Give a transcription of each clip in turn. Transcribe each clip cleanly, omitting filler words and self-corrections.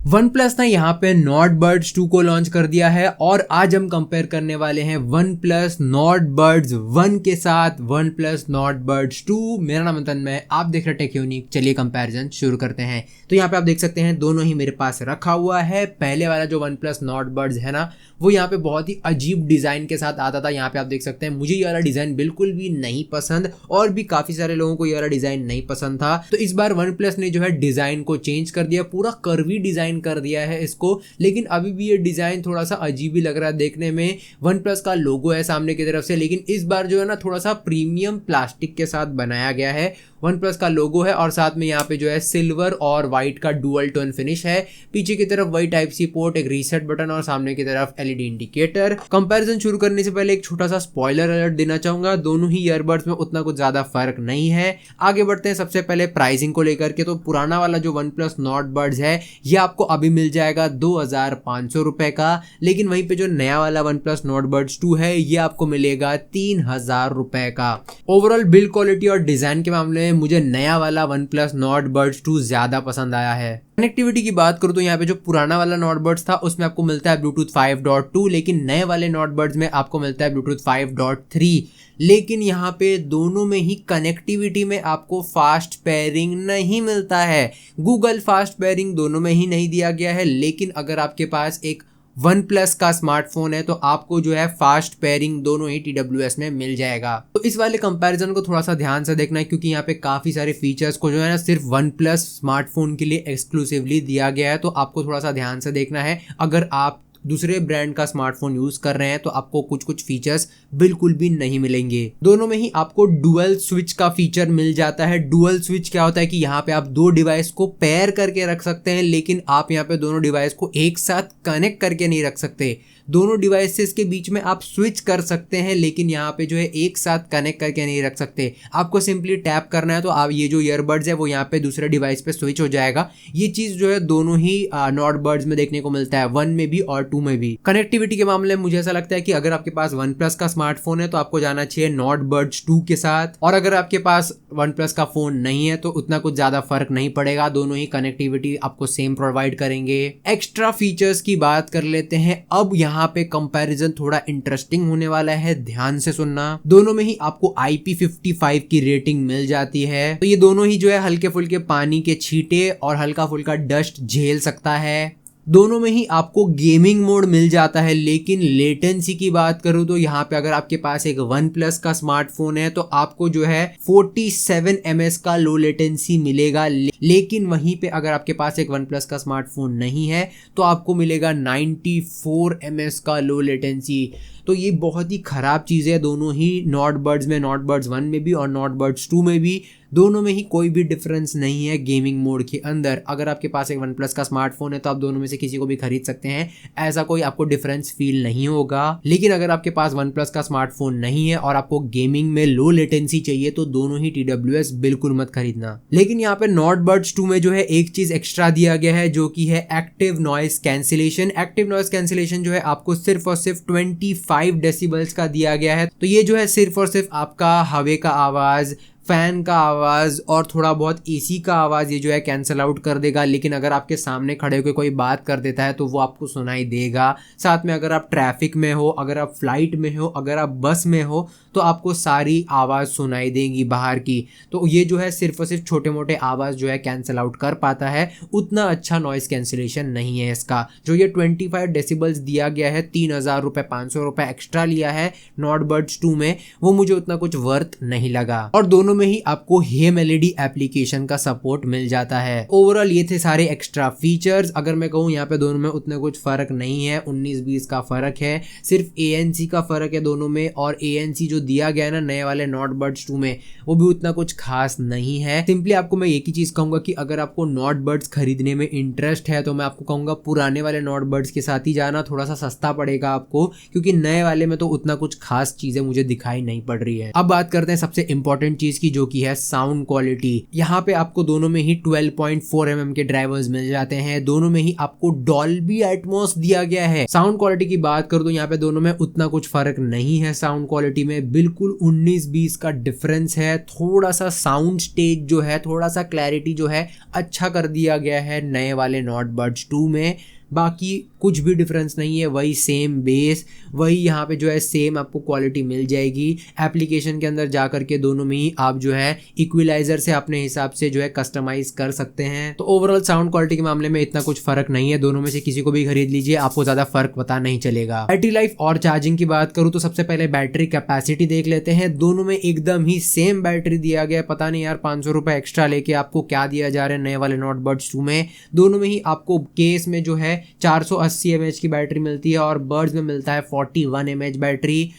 One plus ने यहाँ पे नॉट बर्ड्स 2 को लॉन्च कर दिया है और आज हम कंपेयर करने वाले हैं वन प्लस नॉट बर्ड्स 1 के साथ वन प्लस नॉट बर्ड्स 2। मेरा नाम तन्मय, आप देख रहे टेक यूनिक। चलिए कंपैरिजन शुरू करते हैं। तो यहाँ पे आप देख सकते हैं दोनों ही मेरे पास रखा हुआ है। पहले वाला जो वन प्लस नॉट बर्ड्स है ना, वो यहाँ पे बहुत ही अजीब डिजाइन के साथ आता था। यहाँ पे आप देख सकते हैं मुझे ये वाला डिजाइन बिल्कुल भी नहीं पसंद और भी काफी सारे लोगों को ये वाला डिजाइन नहीं पसंद था। तो इस बार वन प्लस ने जो है डिजाइन को चेंज कर दिया, पूरा कर्वी डिजाइन कर दिया है इसको। लेकिन अभी भी ये डिजाइन थोड़ा सा अजीब ही लग रहा है देखने में। वन प्लस का लोगो है सामने की तरफ से, लेकिन इस बार जो है ना थोड़ा सा प्रीमियम प्लास्टिक के साथ बनाया गया है। वन प्लस का लोगो है और साथ में यहाँ पे जो है सिल्वर और व्हाइट का डुअल टोन फिनिश है। पीछे की तरफ वही टाइप सी पोर्ट, एक रीसेट बटन और सामने की तरफ एलईडी इंडिकेटर। कंपैरिजन शुरू करने से पहले एक छोटा सा स्पॉइलर अलर्ट देना चाहूंगा, दोनों ही ईयरबड्स में उतना कुछ ज्यादा फर्क नहीं है। आगे बढ़ते हैं सबसे पहले प्राइसिंग को लेकर के। तो पुराना वाला जो वन प्लस नॉट बर्ड्स है ये आपको अभी मिल जाएगा 2500 रुपए का, लेकिन वहीं पे जो नया वाला वन प्लस नॉट बर्ड्स 2 है ये आपको मिलेगा 3000 रुपए का। ओवरऑल बिल्ड क्वालिटी और डिजाइन के मामले में मुझे नया वाला वन प्लस नॉट बर्ड्स 2 ज्यादा पसंद आया है। कनेक्टिविटी की बात करूं तो यहाँ पे जो पुराना वाला नॉट बर्ड्स था उसमें आपको मिलता है ब्लूटूथ 5.2, लेकिन नए वाले नॉट बर्ड्स में आपको मिलता है ब्लूटूथ 5.3। लेकिन यहाँ पे दोनों में ही कनेक्टिविटी में आपको फास्ट पेयरिंग नहीं मिलता है। गूगल फास्ट पेयरिंग दोनों में ही नहीं दिया गया है, लेकिन अगर आपके पास एक वन प्लस का स्मार्टफोन है तो आपको जो है फास्ट पेयरिंग दोनों ही TWS में मिल जाएगा। तो इस वाले कंपैरिजन को थोड़ा सा ध्यान से देखना है, क्योंकि यहाँ पे काफी सारे फीचर्स को जो है ना सिर्फ वन प्लस स्मार्टफोन के लिए एक्सक्लूसिवली दिया गया है। तो आपको थोड़ा सा ध्यान से देखना है। अगर आप दूसरे ब्रांड का स्मार्टफोन यूज कर रहे हैं तो आपको कुछ कुछ फीचर्स बिल्कुल भी नहीं मिलेंगे। दोनों में ही आपको डुअल स्विच का फीचर मिल जाता है। डुअल स्विच क्या होता है कि यहाँ पे आप दो डिवाइस को पेयर करके रख सकते हैं, लेकिन आप यहाँ पे दोनों डिवाइस को एक साथ कनेक्ट करके नहीं रख सकते। दोनों डिवाइसेस के बीच में आप स्विच कर सकते हैं, लेकिन यहाँ पे जो है एक साथ कनेक्ट करके नहीं रख सकते। आपको सिंपली टैप करना है तो आप ये जो ईयरबड्स है वो यहाँ पे दूसरे डिवाइस पे स्विच हो जाएगा। ये चीज जो है दोनों ही नॉट बर्ड्स में देखने को मिलता है, 1 में भी और 2 में भी। कनेक्टिविटी के मामले में मुझे ऐसा लगता है कि अगर आपके पास वन प्लस का स्मार्टफोन है तो आपको जाना चाहिए नॉट बर्ड्स 2 के साथ, और अगर आपके पास वन प्लस का फोन नहीं है तो उतना कुछ ज्यादा फर्क नहीं पड़ेगा। दोनों ही कनेक्टिविटी आपको सेम प्रोवाइड करेंगे। एक्स्ट्रा फीचर्स की बात कर लेते हैं अब। यहाँ पे कंपैरिजन थोड़ा इंटरेस्टिंग होने वाला है, ध्यान से सुनना। दोनों में ही आपको IP55 की रेटिंग मिल जाती है। तो ये दोनों ही जो है हल्के फुल्के पानी के छींटे और हल्का फुल्का डस्ट झेल सकता है। दोनों में ही आपको गेमिंग मोड मिल जाता है, लेकिन लेटेंसी की बात करूं तो यहाँ पे अगर आपके पास एक वन प्लस का स्मार्टफोन है तो आपको जो है 47 ms का लो लेटेंसी मिलेगा, लेकिन वहीं पे अगर आपके पास एक वन प्लस का स्मार्टफोन नहीं है तो आपको मिलेगा 94 ms का लो लेटेंसी। तो ये बहुत ही खराब चीज़ है दोनों ही नॉट बर्ड्स में, नॉट बर्ड्स 1 में भी और नॉट बर्ड्स 2 में भी। दोनों में ही कोई भी डिफरेंस नहीं है गेमिंग मोड के अंदर। अगर आपके पास एक वन प्लस का स्मार्टफोन है तो आप दोनों में से किसी को भी खरीद सकते हैं, ऐसा कोई आपको डिफरेंस फील नहीं होगा। लेकिन अगर आपके पास वन प्लस का स्मार्टफोन नहीं है और आपको गेमिंग में लो लेटेंसी चाहिए तो दोनों ही TWS बिल्कुल मत खरीदना। लेकिन यहाँ पे नॉट बर्ड्स 2 में जो है एक चीज एक्स्ट्रा दिया गया है, जो कि है active noise cancellation. Active noise cancellation जो है आपको सिर्फ और सिर्फ 25 डेसिबल्स का दिया गया है। तो ये जो है सिर्फ और सिर्फ आपका हवा का आवाज, फैन का आवाज और थोड़ा बहुत AC का आवाज ये जो है कैंसिल आउट कर देगा। लेकिन अगर आपके सामने खड़े होकर कोई बात कर देता है तो वो आपको सुनाई देगा। साथ में अगर आप ट्रैफिक में हो, अगर आप फ्लाइट में हो, अगर आप बस में हो तो आपको सारी आवाज सुनाई देगी बाहर की। तो ये जो है सिर्फ और सिर्फ छोटे मोटे आवाज जो है कैंसिल आउट कर पाता है, उतना अच्छा नॉइस कैंसिलेशन नहीं है इसका। जो ये 25 डेसिबल्स दिया गया है, 3000 रुपए 500 रुपए एक्स्ट्रा लिया है नॉट बर्ड्स 2 में, वो मुझे उतना कुछ वर्थ नहीं लगा। और दोनों में ही आपको हेम LED एप्लीकेशन का सपोर्ट मिल जाता है। ओवरऑल ये थे सारे एक्स्ट्रा फीचर्स। अगर मैं कहूँ यहाँ पे दोनों में उतना कुछ फर्क नहीं है, 19-20 का फर्क है, सिर्फ ANC का फर्क है दोनों में। और ANC जो दिया गया है ना नए वाले नॉट बर्ड्स 2 में, वो भी उतना कुछ खास नहीं है। सिंपली आपको मैं एक ही चीज कहूंगा कि अगर आपको नॉट बर्ड्स खरीदने में इंटरेस्ट है तो मैं आपको कहूंगा पुराने वाले नॉट बर्ड्स के साथ ही जाना, थोड़ा सा सस्ता पड़ेगा आपको, क्योंकि नए वाले में तो उतना कुछ खास चीजें मुझे दिखाई नहीं पड़ रही है। अब बात करते हैं सबसे इंपॉर्टेंट चीज की, जो कि है साउंड क्वालिटी। यहाँ पे आपको दोनों में ही 12.4 mm के ड्राइवर्स मिल जाते हैं, दोनों में ही आपको डॉल्बी एटमॉस दिया गया है। साउंड क्वालिटी की बात करूं तो यहाँ पे दोनों में उतना कुछ फर्क नहीं है, साउंड क्वालिटी में बिल्कुल 19-20 का डिफरेंस है। थोड़ा सा साउंड स्टेज जो है, थोड़ा सा क्लैरिटी जो है अच्छा कर दिया गया है नए वाले नॉट बड्स 2 में, बाकी कुछ भी डिफरेंस नहीं है। वही सेम बेस, वही यहाँ पे जो है सेम आपको क्वालिटी मिल जाएगी। एप्लीकेशन के अंदर जा करके दोनों में ही आप जो है इक्विलाइजर से अपने हिसाब से जो है कस्टमाइज कर सकते हैं। तो ओवरऑल साउंड क्वालिटी के मामले में इतना कुछ फर्क नहीं है, दोनों में से किसी को भी खरीद लीजिए, आपको ज्यादा फर्क पता नहीं चलेगा। बैटरी लाइफ और चार्जिंग की बात करूँ तो सबसे पहले बैटरी कैपेसिटी देख लेते हैं। दोनों में एकदम ही सेम बैटरी दिया गया, पता नहीं यार 500 रुपए एक्स्ट्रा लेके आपको क्या दिया जा रहा है नए वाले नॉट बड्स 2 में। दोनों में ही आपको केस में जो है 480 mAh की बैटरी मिलती है और बर्ड्स में मिलता है 41 mAh बैटरी।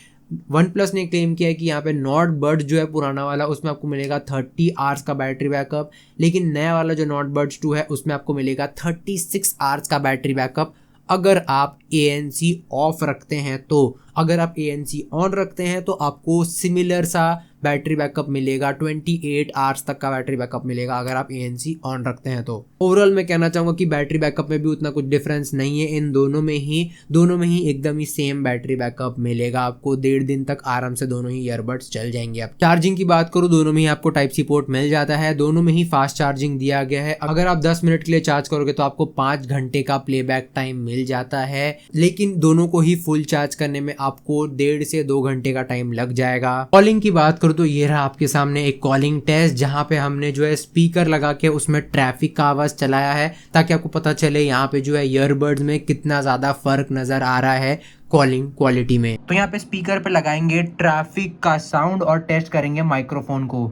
वन प्लस ने क्लेम किया है कि यहाँ पे नॉट बड्स जो है पुराना वाला, उसमें आपको मिलेगा 30 आवर्स का बैटरी बैकअप, लेकिन नया वाला जो नॉट बड्स 2 है उसमें आपको मिलेगा 36 आवर्स का बैटरी बैकअप अगर आप ANC ऑफ रखते हैं तो। अगर आप ANC ऑन रखते हैं तो आपको सिमिलर सा बैटरी बैकअप मिलेगा, 28 आवर्स तक का बैटरी बैकअप मिलेगा अगर आप ANC ऑन रखते हैं तो। ओवरऑल मैं कहना चाहूँगा कि बैटरी बैकअप में भी उतना कुछ डिफरेंस नहीं है इन दोनों में ही एकदम ही सेम बैटरी बैकअप मिलेगा आपको। 1.5 दिन तक आराम से दोनों ही ईयरबड्स चल जाएंगे। आप चार्जिंग की बात करूँ, दोनों में ही आपको टाइप सी पोर्ट मिल जाता है, दोनों में ही फास्ट चार्जिंग दिया गया है। अगर आप 10 मिनट के लिए चार्ज करोगे तो आपको 5 घंटे का प्लेबैक टाइम मिल जाता है, लेकिन दोनों को ही फुल चार्ज करने में आपको 1.5 से 2 घंटे का टाइम लग जाएगा। कॉलिंग की बात करूँ तो ये रहा आपके सामने एक कॉलिंग टेस्ट, जहां पे हमने जो है स्पीकर लगा के उसमें ट्रैफिक का आवाज चलाया है ताकि आपको पता चले यहाँ पे जो है ईयरबड्स में कितना ज्यादा फर्क नजर आ रहा है कॉलिंग क्वालिटी में। तो यहाँ पे स्पीकर पे लगाएंगे ट्रैफिक का साउंड और टेस्ट करेंगे माइक्रोफोन को।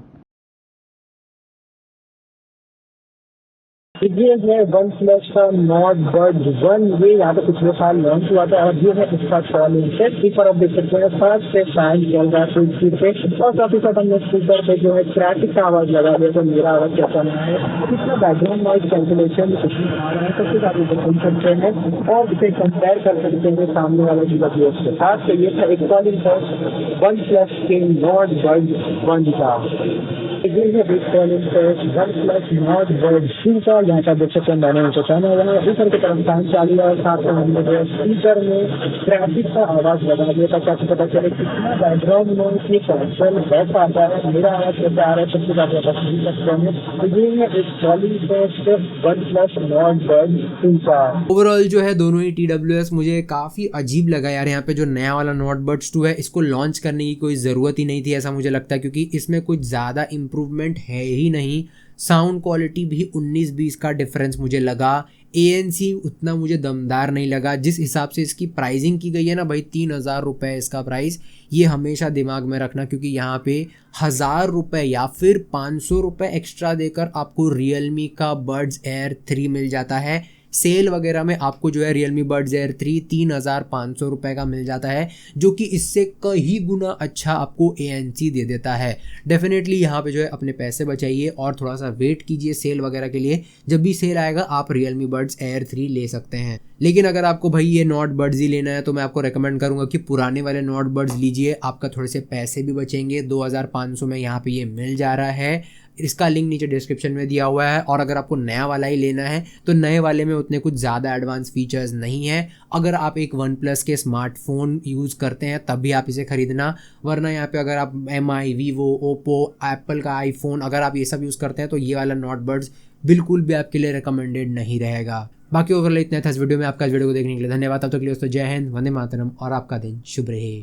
ये है वन प्लस का नॉट बड्स 1, ये यहाँ पे पिछले साल लॉन्च हुआ था और ये है इसका कॉलिंग टेस्ट। स्पीकर आप देख सकते हैं फास्ट से फैन चल रहा है फुल स्पीड पे, और काफी साथ हमने स्पीकर पे जो है ट्रैफिक का आवाज लगा दिया तो मेरा आवाज कैसा नहीं है, कितना बैकग्राउंड नॉइज कैंसिलेशन कितना आ रहा है सब कुछ आप इसे सुन सकते हैं और इसे कंपेयर कर सकते हैं सामने वाले डिवाइस के साथ। तो ये था एक कॉलिंग टेस्ट वन प्लस के नॉट बड्स 1 का। ये है एक calling test one plus Nord Buds 2 का। यहाँ का देख सकते हैं मैंने उनको पहना हुआ है, ऊपर की तरफ फैन चालू है और साथ में हमने जो है स्पीकर में ट्रैफिक का आवाज लगा दिया ताकि आपको पता चले कितना बैकग्राउंड नॉइज ये कैंसिल बैठ आता है, मेरा आवाज कैसे आ रहा है, सब कुछ आप बता सकते हैं। तो ये है एक calling test one plus Nord Buds 2 का। ओवरऑल जो है दोनों ही TWS मुझे काफी अजीब लगा यार। यहाँ पे जो नया वाला नॉट बड्स 2 है इसको लॉन्च करने की कोई जरूरत ही नहीं थी, ऐसा मुझे लगता है, क्योंकि इसमें कुछ ज्यादा इंप्रूवमेंट है ही नहीं। साउंड क्वालिटी भी 19-20 का डिफरेंस मुझे लगा। ANC उतना मुझे दमदार नहीं लगा। जिस हिसाब से इसकी प्राइसिंग की गई है ना भाई, 3000 रुपये इसका प्राइस, ये हमेशा दिमाग में रखना, क्योंकि यहाँ पे 1000 रुपये या फिर 500 रुपये एक्स्ट्रा देकर आपको Realme का Buds Air 3 मिल जाता है। सेल वगैरह में आपको जो है Realme Buds Air 3 3500 रुपये का मिल जाता है, जो कि इससे कई गुना अच्छा आपको ANC दे देता है। डेफिनेटली यहाँ पे जो है अपने पैसे बचाइए और थोड़ा सा वेट कीजिए सेल वगैरह के लिए। जब भी सेल आएगा आप Realme Buds Air 3 ले सकते हैं। लेकिन अगर आपको भाई ये नॉट बड्स ही लेना है तो मैं आपको रेकमेंड करूंगा कि पुराने वाले नॉट बड्स लीजिए, आपका थोड़े से पैसे भी बचेंगे। 2500 में यहाँ पे ये मिल जा रहा है। इसका लिंक नीचे डिस्क्रिप्शन में दिया हुआ है। और अगर आपको नया वाला ही लेना है तो नए वाले में उतने कुछ ज़्यादा एडवांस फीचर्स नहीं है। अगर आप एक वन प्लस के स्मार्टफोन यूज़ करते हैं तब भी आप इसे खरीदना, वरना यहाँ पे अगर आप MI, Vivo, Oppo, एप्पल का आईफोन अगर आप ये सब यूज़ करते हैं तो ये वाला नॉट बड्स बिल्कुल भी आपके लिए रिकमेंडेड नहीं रहेगा। बाकी ओवरऑल इतना था इस वीडियो में। आपका इस वीडियो को देखने के लिए धन्यवाद। तब तक के लिए दोस्तों जय हिंद, वंदे मातरम और आपका दिन शुभ रहे।